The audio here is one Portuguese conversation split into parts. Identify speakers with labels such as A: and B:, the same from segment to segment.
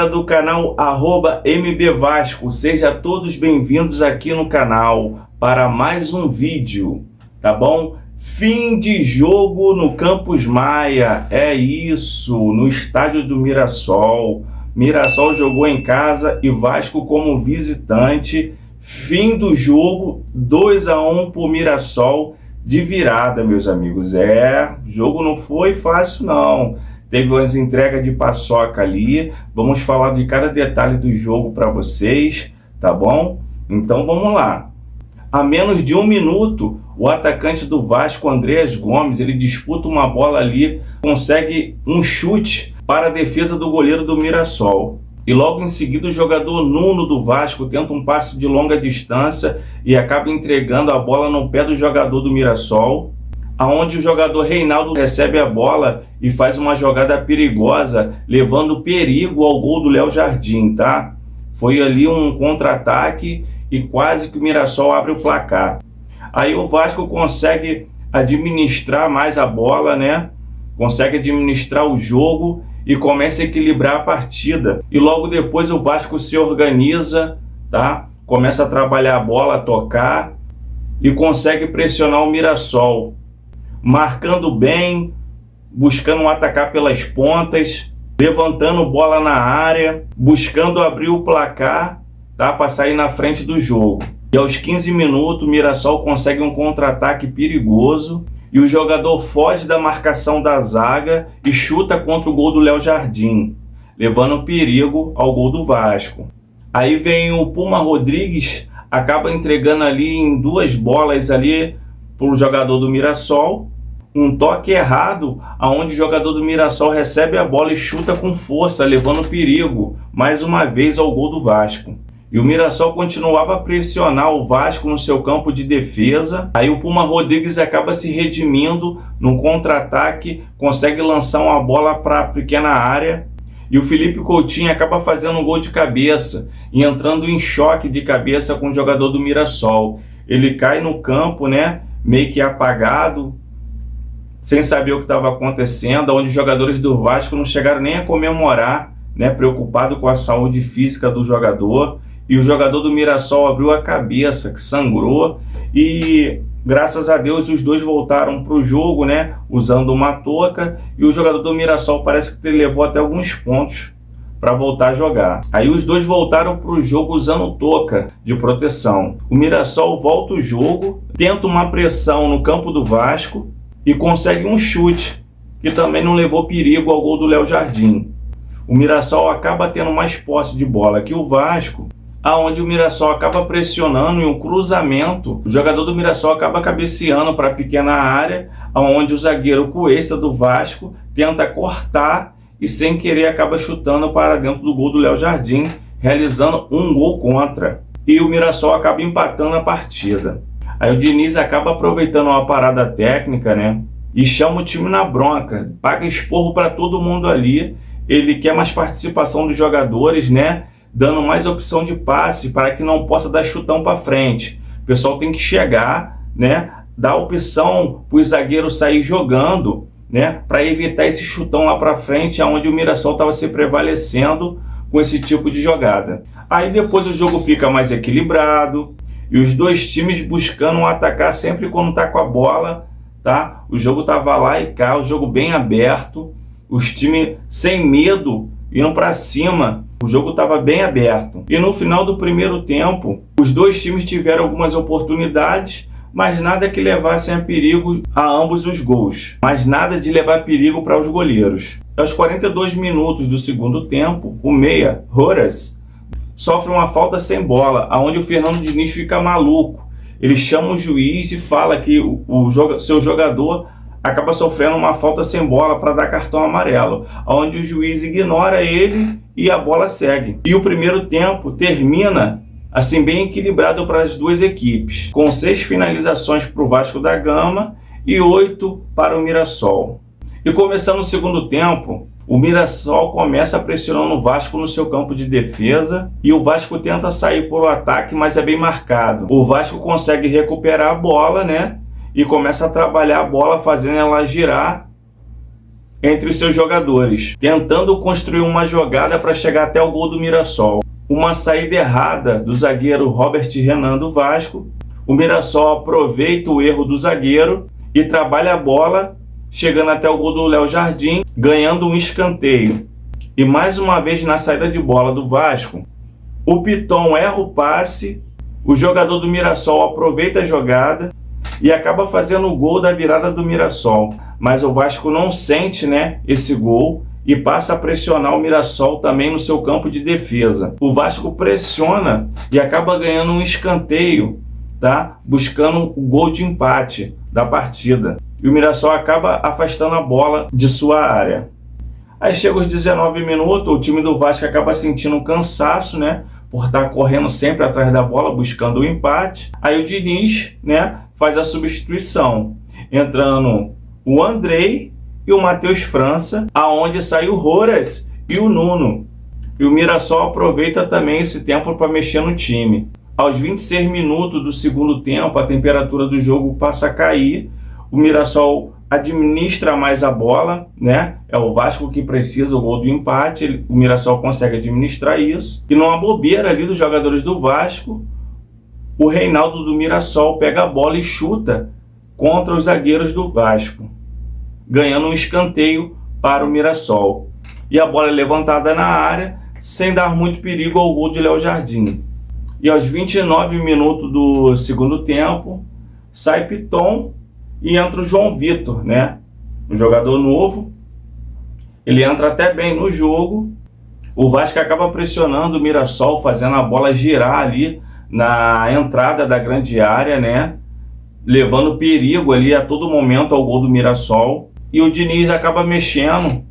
A: galera do canal @MBVasco, sejam todos bem-vindos aqui no canal para mais um vídeo, tá bom? Fim de jogo no Campus Maia, é isso, no estádio do Mirassol. Mirassol jogou em casa e Vasco como visitante. Fim do jogo, 2-1 por Mirassol de virada, meus amigos. O jogo não foi fácil não. Teve umas entregas de paçoca ali. Vamos falar de cada detalhe do jogo para vocês, tá bom? Então vamos lá. A menos de 1 minuto, o atacante do Vasco, Andreas Gomes, ele disputa uma bola ali, consegue um chute para a defesa do goleiro do Mirassol. E logo em seguida o jogador Nuno do Vasco tenta um passe de longa distância e acaba entregando a bola no pé do jogador do Mirassol, aonde o jogador Reinaldo recebe a bola e faz uma jogada perigosa, levando perigo ao gol do Léo Jardim, tá? Foi ali um contra-ataque e quase que o Mirassol abre o placar. Aí o Vasco consegue administrar mais a bola, né? Consegue administrar o jogo e começa a equilibrar a partida. E logo depois o Vasco se organiza, tá? Começa a trabalhar a bola, a tocar e consegue pressionar o Mirassol, marcando bem, buscando atacar pelas pontas, levantando bola na área, buscando abrir o placar, tá? Para sair na frente do jogo. E aos 15 minutos o Mirassol consegue um contra-ataque perigoso e o jogador foge da marcação da zaga e chuta contra o gol do Léo Jardim, levando perigo ao gol do Vasco. Aí vem o Puma Rodrigues, acaba entregando ali em 2 bolas ali para o jogador do Mirassol, um toque errado, aonde o jogador do Mirassol recebe a bola e chuta com força, levando perigo mais uma vez ao gol do Vasco. E o Mirassol continuava a pressionar o Vasco no seu campo de defesa. Aí o Puma Rodrigues acaba se redimindo num contra-ataque, consegue lançar uma bola para a pequena área. E o Felipe Coutinho acaba fazendo um gol de cabeça e entrando em choque de cabeça com o jogador do Mirassol. Ele cai no campo, né, meio que apagado, sem saber o que estava acontecendo, onde os jogadores do Vasco não chegaram nem a comemorar, né, preocupado com a saúde física do jogador. E o jogador do Mirassol abriu a cabeça, que sangrou, e graças a Deus os dois voltaram para o jogo, né, usando uma touca, e o jogador do Mirassol parece que ele levou até alguns pontos para voltar a jogar. Aí os dois voltaram para o jogo usando touca de proteção. O Mirassol volta o jogo, tenta uma pressão no campo do Vasco e consegue um chute, que também não levou perigo ao gol do Léo Jardim. O Mirassol acaba tendo mais posse de bola que o Vasco, aonde o Mirassol acaba pressionando em um cruzamento, o jogador do Mirassol acaba cabeceando para a pequena área, aonde o zagueiro Cuesta do Vasco tenta cortar e sem querer acaba chutando para dentro do gol do Léo Jardim, realizando um gol contra. E o Mirassol acaba empatando a partida. Aí o Diniz acaba aproveitando uma parada técnica, né, e chama o time na bronca, paga esporro para todo mundo ali. Ele quer mais participação dos jogadores, né, dando mais opção de passe para que não possa dar chutão para frente. O pessoal tem que chegar, né, dar opção para o zagueiro sair jogando, né, para evitar esse chutão lá para frente, onde o Mirassol estava se prevalecendo com esse tipo de jogada. Aí depois o jogo fica mais equilibrado e os dois times buscando atacar sempre quando está com a bola, tá? O jogo estava lá e cá, o jogo bem aberto, os times sem medo iam para cima, o jogo estava bem aberto. E no final do primeiro tempo, os dois times tiveram algumas oportunidades, mas nada que levassem a perigo a ambos os gols. Mas nada de levar perigo para os goleiros. Aos 42 minutos do segundo tempo, o meia, Horas, sofre uma falta sem bola, aonde o Fernando Diniz fica maluco. Ele chama o juiz e fala que seu jogador acaba sofrendo uma falta sem bola para dar cartão amarelo, onde o juiz ignora ele e a bola segue. E o primeiro tempo termina assim bem equilibrado para as duas equipes, com 6 finalizações para o Vasco da Gama e 8 para o Mirassol. E começando o segundo tempo, o Mirassol começa pressionando o Vasco no seu campo de defesa e o Vasco tenta sair por o ataque, mas é bem marcado. O Vasco consegue recuperar a bola, né? E começa a trabalhar a bola, fazendo ela girar entre os seus jogadores, tentando construir uma jogada para chegar até o gol do Mirassol. Uma saída errada do zagueiro Robert Renan do Vasco. O Mirassol aproveita o erro do zagueiro e trabalha a bola, chegando até o gol do Léo Jardim, ganhando um escanteio. E mais uma vez na saída de bola do Vasco, o Piton erra o passe, o jogador do Mirassol aproveita a jogada e acaba fazendo o gol da virada do Mirassol. Mas o Vasco não sente, né, esse gol e passa a pressionar o Mirassol também no seu campo de defesa. O Vasco pressiona e acaba ganhando um escanteio, tá? Buscando o gol de empate da partida. E o Mirassol acaba afastando a bola de sua área. Aí chega os 19 minutos, o time do Vasco acaba sentindo um cansaço, né? Por estar correndo sempre atrás da bola, buscando o empate. Aí o Diniz, né, faz a substituição, entrando o Andrei e o Matheus França, aonde sai o Roras e o Nuno. E o Mirassol aproveita também esse tempo para mexer no time. Aos 26 minutos do segundo tempo, a temperatura do jogo passa a cair. O Mirassol administra mais a bola, né? É o Vasco que precisa o gol do empate. O Mirassol consegue administrar isso. E numa bobeira ali dos jogadores do Vasco, o Reinaldo do Mirassol pega a bola e chuta contra os zagueiros do Vasco, ganhando um escanteio para o Mirassol. E a bola é levantada na área, sem dar muito perigo ao gol de Léo Jardim. E aos 29 minutos do segundo tempo, sai Piton e entra o João Vitor, né? Um jogador novo. Ele entra até bem no jogo. O Vasco acaba pressionando o Mirassol, fazendo a bola girar ali na entrada da grande área, né? Levando perigo ali a todo momento ao gol do Mirassol. E o Diniz acaba mexendo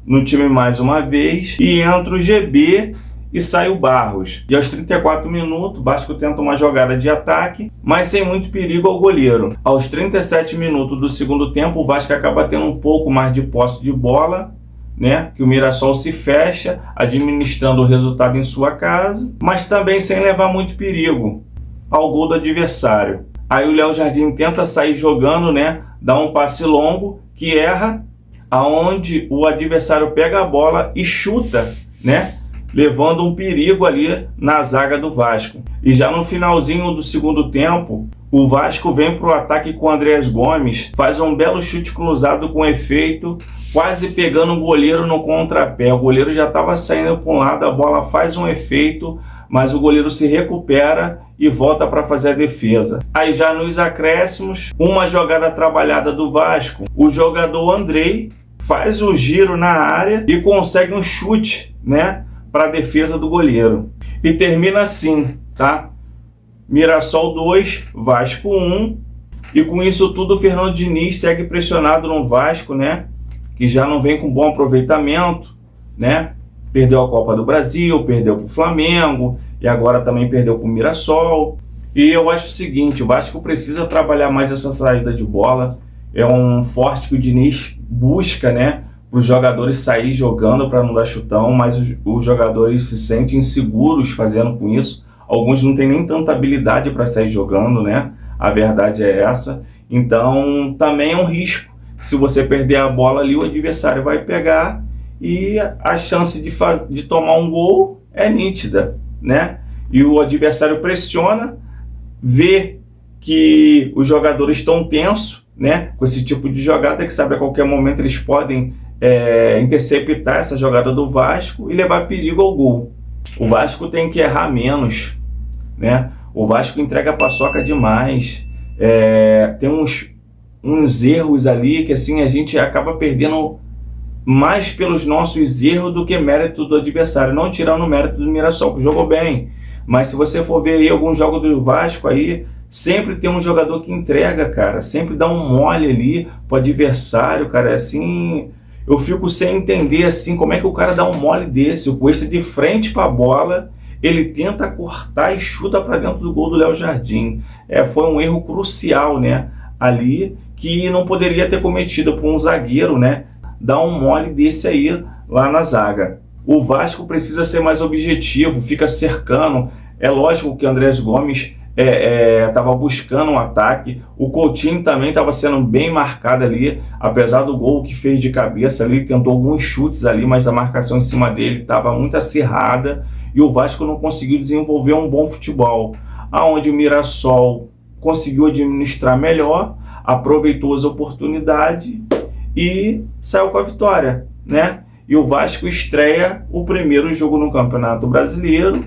A: no time mais uma vez. E entra o GB e sai o Barros. E aos 34 minutos, o Vasco tenta uma jogada de ataque, mas sem muito perigo ao goleiro. Aos 37 minutos do segundo tempo, o Vasco acaba tendo um pouco mais de posse de bola, né? Que o Mirassol se fecha, administrando o resultado em sua casa, mas também sem levar muito perigo ao gol do adversário. Aí o Léo Jardim tenta sair jogando, né? Dá um passe longo que erra, aonde o adversário pega a bola e chuta, né? Levando um perigo ali na zaga do Vasco. E já no finalzinho do segundo tempo, o Vasco vem para o ataque com o Andreas Gomes, faz um belo chute cruzado com efeito, quase pegando o goleiro no contrapé. O goleiro já estava saindo para um lado, a bola faz um efeito, mas o goleiro se recupera e volta para fazer a defesa. Aí já nos acréscimos, uma jogada trabalhada do Vasco, o jogador Andrei faz o giro na área e consegue um chute, né, para a defesa do goleiro. E termina assim, tá? Mirassol 2, Vasco 1. E com isso tudo, o Fernando Diniz segue pressionado no Vasco, né? Que já não vem com bom aproveitamento, né? Perdeu a Copa do Brasil, perdeu para o Flamengo e agora também perdeu para o Mirassol. E eu acho o seguinte, o Vasco precisa trabalhar mais essa saída de bola. É um forte que o Diniz busca, né? Para os jogadores sair jogando para não dar chutão, mas os jogadores se sentem inseguros fazendo com isso. Alguns não têm nem tanta habilidade para sair jogando, né? A verdade é essa. Então também é um risco. Se você perder a bola ali, o adversário vai pegar e a chance de tomar um gol é nítida, né? E o adversário pressiona, vê que os jogadores estão tensos, né? Com esse tipo de jogada, que sabe a qualquer momento eles podem interceptar essa jogada do Vasco e levar perigo ao gol. O Vasco tem que errar menos, né? O Vasco entrega paçoca demais. Tem uns erros ali que assim a gente acaba perdendo mais pelos nossos erros do que mérito do adversário. Não tirando o mérito do Mirassol, que jogou bem, mas se você for ver aí alguns jogos do Vasco aí, sempre tem um jogador que entrega, cara, sempre dá um mole ali pro adversário, cara. É assim, eu fico sem entender assim como é que o cara dá um mole desse. O Cuesta de frente para a bola, ele tenta cortar e chuta para dentro do gol do Léo Jardim. Foi um erro crucial, né, ali, que não poderia ter cometido por um zagueiro, né, dar um mole desse aí lá na zaga. O Vasco precisa ser mais objetivo, fica cercando. É lógico que o Andreas Gomes estava buscando um ataque. O Coutinho também estava sendo bem marcado ali, apesar do gol que fez de cabeça ali, tentou alguns chutes ali, mas a marcação em cima dele estava muito acirrada e o Vasco não conseguiu desenvolver um bom futebol. Aonde o Mirassol conseguiu administrar melhor, aproveitou as oportunidades e saiu com a vitória, né? E o Vasco estreia o primeiro jogo no Campeonato Brasileiro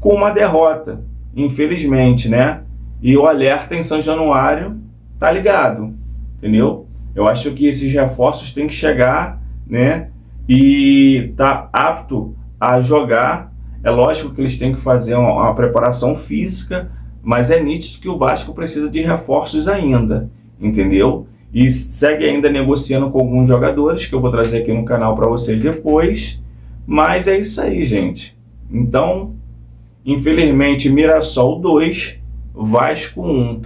A: com uma derrota, infelizmente, né? E o alerta em São Januário tá ligado, entendeu? Eu acho que esses reforços têm que chegar, né? E tá apto a jogar. É lógico que eles têm que fazer uma preparação física, mas é nítido que o Vasco precisa de reforços ainda, entendeu? E segue ainda negociando com alguns jogadores, que eu vou trazer aqui no canal para vocês depois. Mas é isso aí, gente. Então, infelizmente, Mirassol 2, Vasco 1.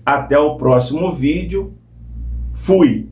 A: Até o próximo vídeo. Fui!